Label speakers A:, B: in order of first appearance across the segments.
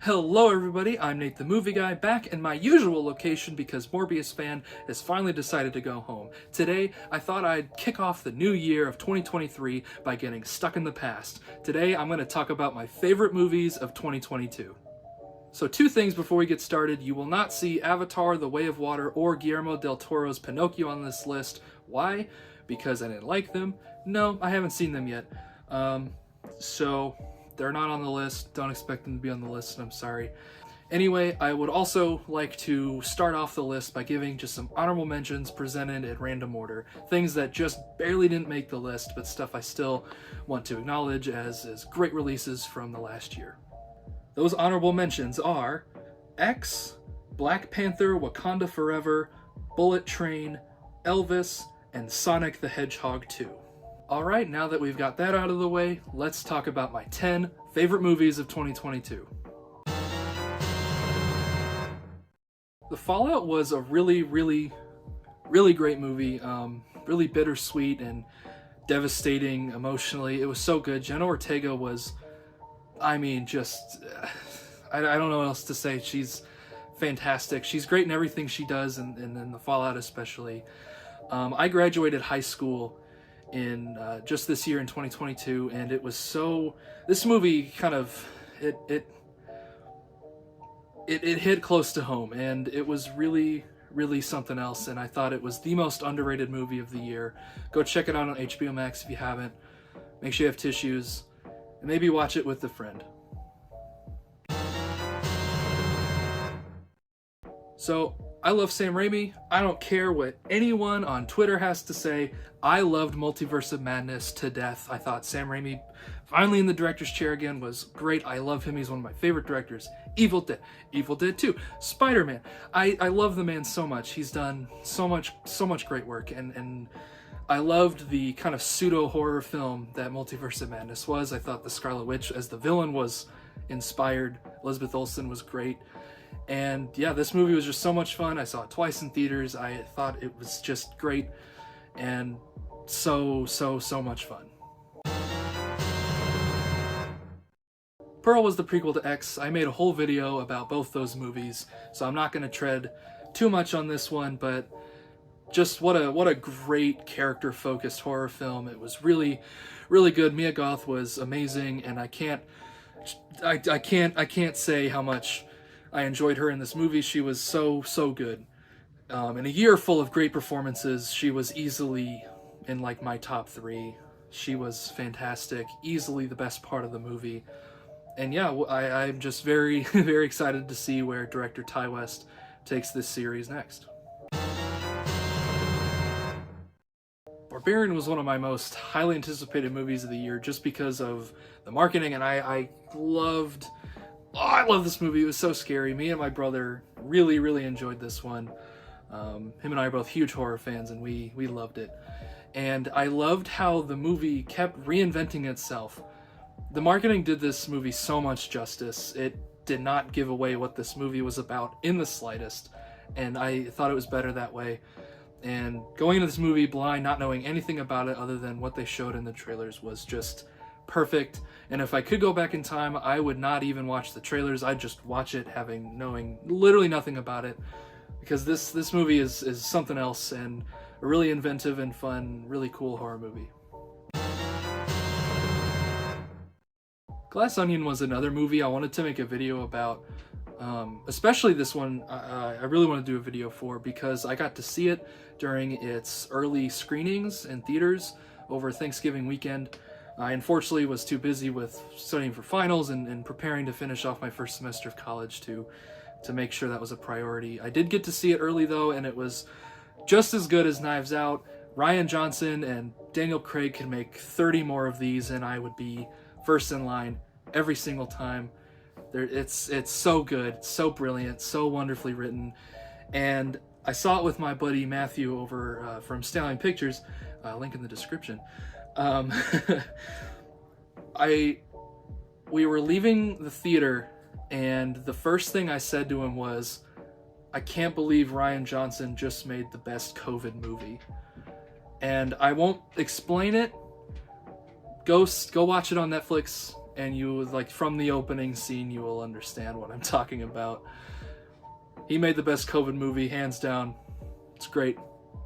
A: Hello everybody, I'm Nate the Movie Guy, back in my usual location because Morbius fan has finally decided to go home. Today, I thought I'd kick off the new year of 2023 by getting stuck in the past. Today, I'm going to talk about my favorite movies of 2022. So two things before we get started. You will not see Avatar, The Way of Water, or Guillermo del Toro's Pinocchio on this list. Why? Because I didn't like them? No, I haven't seen them yet. So they're not on the list. Don't expect them to be on the list, and I'm sorry. Anyway, I would also like to start off the list by giving just some honorable mentions presented in random order. Things that just barely didn't make the list, but stuff I still want to acknowledge as great releases from the last year. Those honorable mentions are X, Black Panther, Wakanda Forever, Bullet Train, Elvis, and Sonic the Hedgehog 2. Alright, now that we've got that out of the way, let's talk about my 10 favorite movies of 2022. The Fallout was a really great movie, really bittersweet and devastating emotionally. It was so good. Jenna Ortega was, I don't know what else to say. She's fantastic. She's great in everything she does, and in The Fallout especially. I graduated high school in just this year in 2022, and it was this movie kind of it hit close to home, and it was really something else, and I thought it was the most underrated movie of the year. Go check it out on HBO Max if you haven't. Make sure you have tissues, and maybe watch it with a friend. So I love Sam Raimi. I don't care what anyone on Twitter has to say. I loved Multiverse of Madness to death. I thought Sam Raimi, finally in the director's chair again, was great. I love him. He's one of my favorite directors. Evil Dead 2, Spider-Man. I love the man so much. He's done so much great work, and I loved the kind of pseudo-horror film that Multiverse of Madness was. I thought the Scarlet Witch as the villain was inspired. Elizabeth Olsen was great. And yeah, this movie was just so much fun. I saw it twice in theaters. I thought it was just great and so much fun. Pearl was the prequel to X. I made a whole video about both those movies, so I'm not going to tread too much on this one, but just what a great character-focused horror film. It was really good. Mia Goth was amazing, and I can't say how much I enjoyed her in this movie. She was so good. In a year full of great performances, she was easily in like my top 3. She was fantastic, easily the best part of the movie. And yeah, I'm just very excited to see where director Ty West takes this series next. Barbarian was one of my most highly anticipated movies of the year just because of the marketing, and I love this movie. It was so scary. Me and my brother really enjoyed this one. Him and I are both huge horror fans, and we loved it. And I loved how the movie kept reinventing itself. The marketing did this movie so much justice. It did not give away what this movie was about in the slightest, and I thought it was better that way. And going into this movie blind, not knowing anything about it other than what they showed in the trailers, was just perfect. And if I could go back in time, I would not even watch the trailers. I'd just watch it knowing literally nothing about it, because this movie is something else, and a really inventive and fun, really cool horror movie. Glass Onion was another movie I wanted to make a video about, especially this one. I really want to do a video for, because I got to see it during its early screenings in theaters over Thanksgiving weekend. I unfortunately was too busy with studying for finals and preparing to finish off my first semester of college to make sure that was a priority. I did get to see it early though, and it was just as good as Knives Out. Rian Johnson and Daniel Craig could make 30 more of these, and I would be first in line every single time. It's so good, so brilliant, so wonderfully written. And I saw it with my buddy Matthew over from Stallion Pictures, link in the description. We were leaving the theater, and the first thing I said to him was, I can't believe Rian Johnson just made the best COVID movie. And I won't explain it. Go watch it on Netflix. and you like from the opening scene, you will understand what I'm talking about. He made the best COVID movie, hands down. It's great,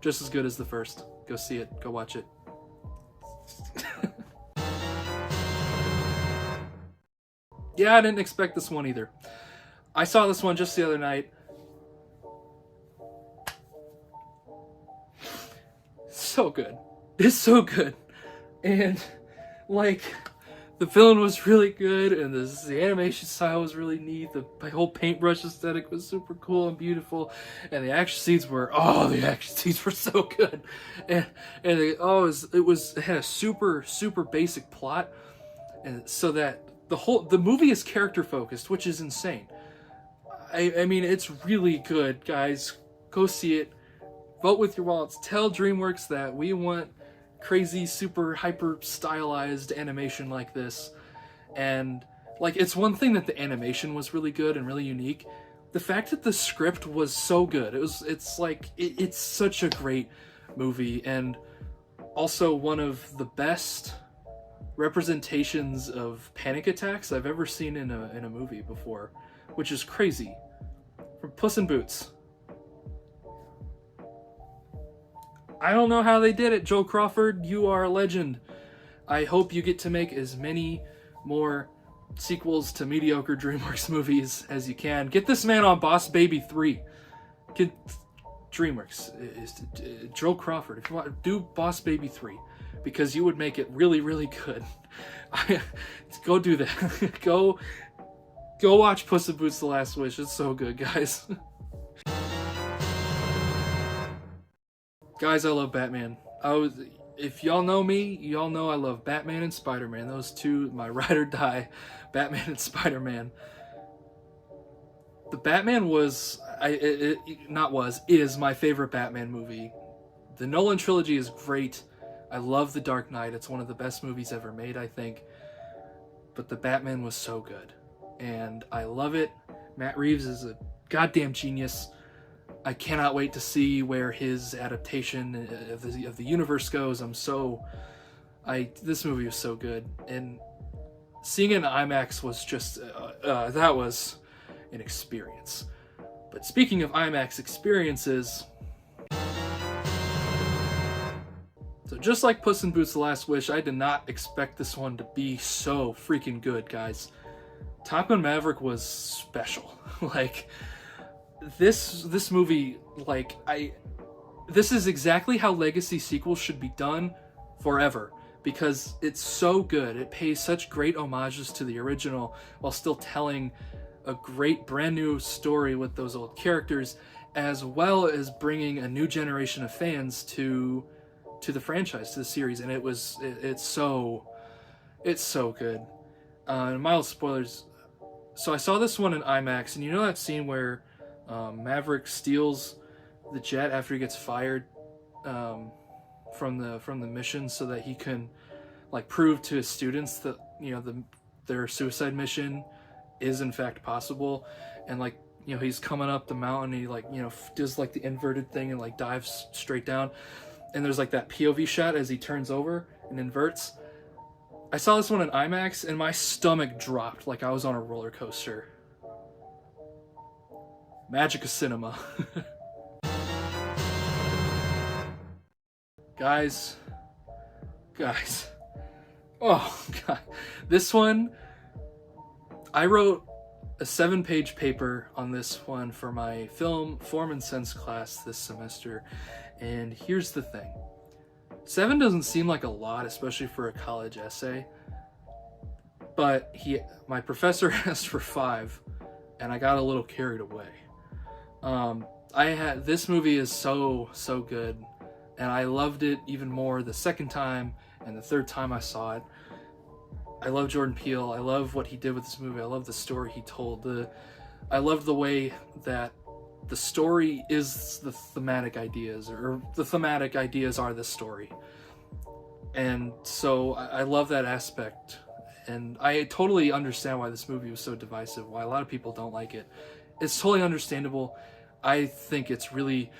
A: just as good as the first. Go see it. Go watch it. Yeah, I didn't expect this one either. I saw this one just the other night. So good. It's so good. And, like, the villain was really good, and the animation style was really neat. The whole paintbrush aesthetic was super cool and beautiful, and the action scenes were so good. And it had a super basic plot, and so that the movie is character focused, which is insane. I mean, it's really good, guys. Go see it. Vote with your wallets. Tell DreamWorks that we want crazy, super hyper stylized animation like this. And like, it's one thing that the animation was really good and really unique. The fact that the script was so good, it's such a great movie, and also one of the best representations of panic attacks I've ever seen in a movie before, which is crazy. From Puss in Boots. I don't know how they did it, Joe Crawford. You are a legend. I hope you get to make as many more sequels to mediocre DreamWorks movies as you can. Get this man on Boss Baby 3. Get DreamWorks. Joe Crawford. If you want, do Boss Baby 3. Because you would make it really, really good. Go do that. Go watch Puss in Boots: The Last Wish. It's so good, guys. Guys, I love Batman. If y'all know me, y'all know I love Batman and Spider-Man. Those two, my ride or die, Batman and Spider-Man. The Batman is my favorite Batman movie. The Nolan trilogy is great. I love The Dark Knight. It's one of the best movies ever made, I think. But the Batman was so good. And I love it. Matt Reeves is a goddamn genius. I cannot wait to see where his adaptation of the universe goes. This movie was so good. And seeing it in IMAX was just, that was an experience. But speaking of IMAX experiences, so just like Puss in Boots: The Last Wish, I did not expect this one to be so freaking good, guys. Top Gun Maverick was special. Like, this movie, this is exactly how legacy sequels should be done forever, because it's so good. It pays such great homages to the original while still telling a great brand new story with those old characters, as well as bringing a new generation of fans to the franchise, to the series. And it's so good. Mild spoilers. So I saw this one in IMAX, and you know that scene where Maverick steals the jet after he gets fired from the mission, so that he can prove to his students that their suicide mission is in fact possible. And he's coming up the mountain, and he does the inverted thing and dives straight down, and there's that POV shot as he turns over and inverts. I saw this one in IMAX, and my stomach dropped like I was on a roller coaster. Magic of cinema. Guys. Oh, God. This one, I wrote a 7-page paper on this one for my film Form and Sense class this semester. And here's the thing. 7 doesn't seem like a lot, especially for a college essay. But my professor asked for 5, and I got a little carried away. This movie is so good, and I loved it even more the second time and the third time I saw it. I love Jordan Peele. I love what he did with this movie. I love the story he told. I love the way that the story is the thematic ideas, or the thematic ideas are the story. And so I love that aspect. And I totally understand why this movie was so divisive, why a lot of people don't like it. It's totally understandable. I think it's really,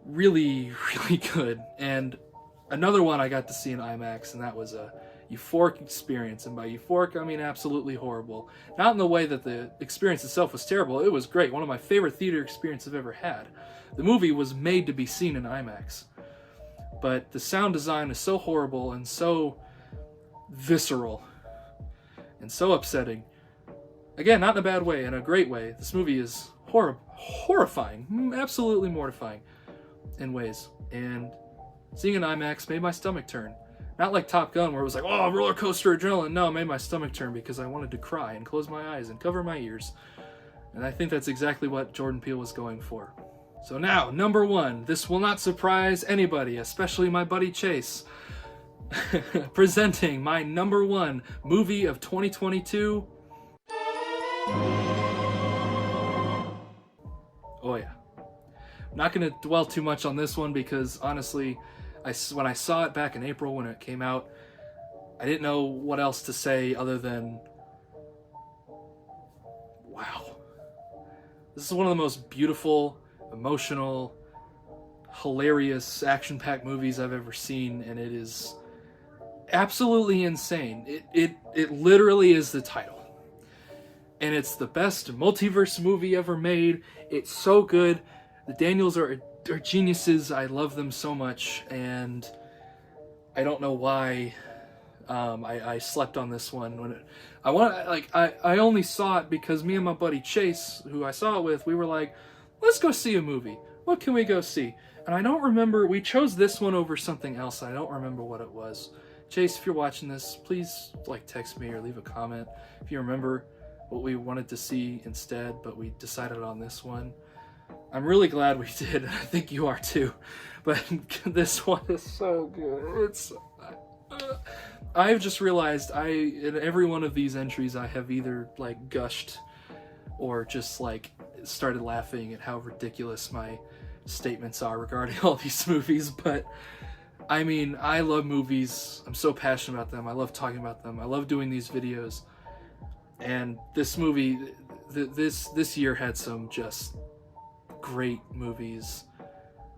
A: really, really good. And another one I got to see in IMAX, and that was euphoric experience. And by euphoric, I mean absolutely horrible. Not in the way that the experience itself was terrible. It was great. One of my favorite theater experiences I've ever had. The movie was made to be seen in IMAX. But the sound design is so horrible and so visceral and so upsetting. Again, not in a bad way, in a great way. This movie is horrifying, absolutely mortifying in ways. And seeing an IMAX made my stomach turn. Not like Top Gun, where it was like, oh, roller coaster adrenaline. No, it made my stomach turn because I wanted to cry and close my eyes and cover my ears. And I think that's exactly what Jordan Peele was going for. So now, number one. This will not surprise anybody, especially my buddy Chase. Presenting my number one movie of 2022. Oh yeah. I'm not going to dwell too much on this one because honestly, when I saw it back in April when it came out, I didn't know what else to say other than, wow. This is one of the most beautiful, emotional, hilarious, action-packed movies I've ever seen, and it is absolutely insane. It literally is the title. And it's the best multiverse movie ever made. It's so good. The Daniels are geniuses. I love them so much, and I don't know why I slept on this one. When I only saw it because me and my buddy Chase, who I saw it with, we were like, let's go see a movie. What can we go see? And I don't remember. We chose this one over something else. I don't remember what it was. Chase, if you're watching this, please text me or leave a comment if you remember what we wanted to see instead, but we decided on this one. I'm really glad we did. I think you are too. But this one is so good. I've just realized in every one of these entries I have either gushed or just started laughing at how ridiculous my statements are regarding all these movies. But I mean, I love movies. I'm so passionate about them. I love talking about them. I love doing these videos. And this movie, this year had some just great movies,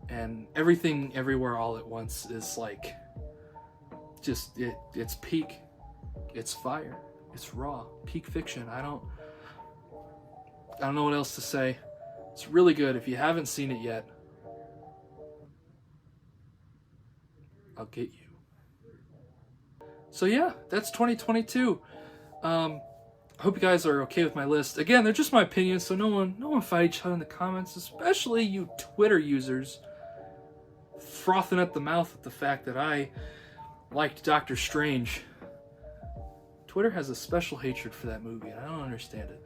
A: and Everything Everywhere All at Once is it's peak, it's fire, it's raw, peak fiction. I don't know what else to say. It's really good. If you haven't seen it yet, I'll get you. So yeah, that's 2022. I hope you guys are okay with my list. Again, they're just my opinions, so no one fight each other in the comments, especially you Twitter users frothing at the mouth at the fact that I liked Doctor Strange. Twitter has a special hatred for that movie, and I don't understand it.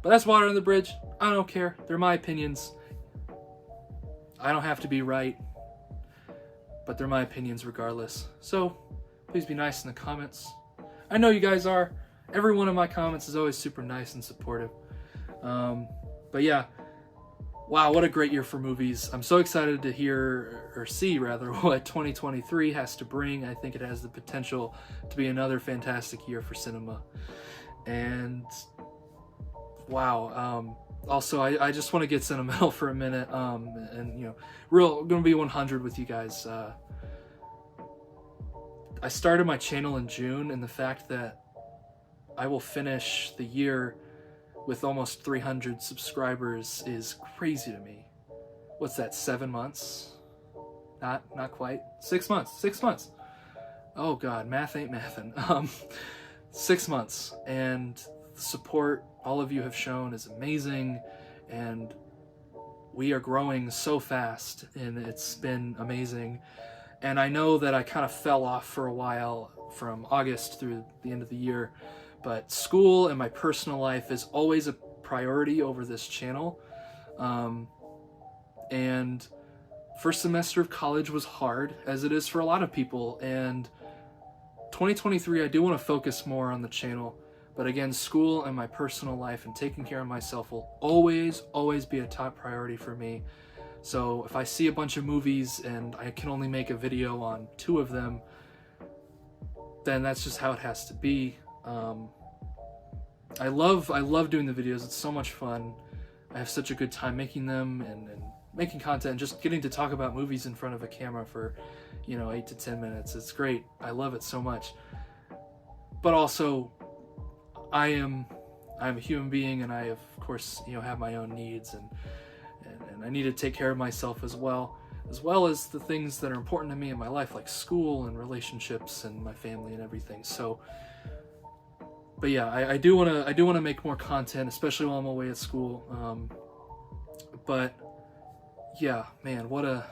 A: But that's water on the bridge. I don't care. They're my opinions. I don't have to be right, but they're my opinions regardless. So please be nice in the comments. I know you guys are. Every one of my comments is always super nice and supportive. But yeah, wow, what a great year for movies. I'm so excited to hear, or see rather, what 2023 has to bring. I think it has the potential to be another fantastic year for cinema. And wow, also I just want to get sentimental for a minute, and gonna be 100 with you guys. I started my channel in June, and the fact that I will finish the year with almost 300 subscribers is crazy to me. What's that, 7 months? Not quite. 6 months. 6 months. Oh God, math ain't mathin'. 6 months, and the support all of you have shown is amazing, and we are growing so fast, and it's been amazing. And I know that I kind of fell off for a while from August through the end of the year, but school and my personal life is always a priority over this channel. And first semester of college was hard, as it is for a lot of people. And 2023, I do want to focus more on the channel. But again, school and my personal life and taking care of myself will always be a top priority for me. So if I see a bunch of movies and I can only make a video on 2 of them, then that's just how it has to be. I love doing the videos. It's so much fun. I have such a good time making them and making content, and just getting to talk about movies in front of a camera for 8 to 10 minutes. It's great. I love it so much. But also, I'm a human being, and I, of course, have my own needs, and I need to take care of myself as well as the things that are important to me in my life, like school and relationships and my family and everything. So, but yeah, I do want to make more content, especially while I'm away at school. But yeah, man, what a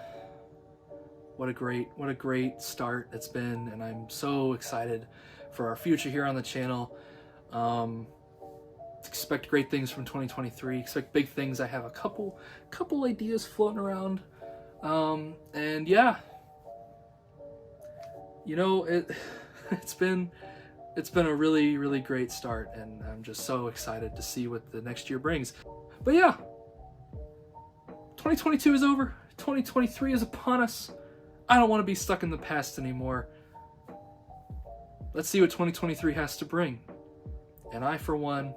A: great start it's been, and I'm so excited for our future here on the channel. Expect great things from 2023. Expect big things. I have a couple ideas floating around, and yeah, it's been a really great start, and I'm just so excited to see what the next year brings. But yeah, 2022 is over. 2023 is upon us. I don't want to be stuck in the past anymore. Let's see what 2023 has to bring. And I, for one,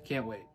A: can't wait.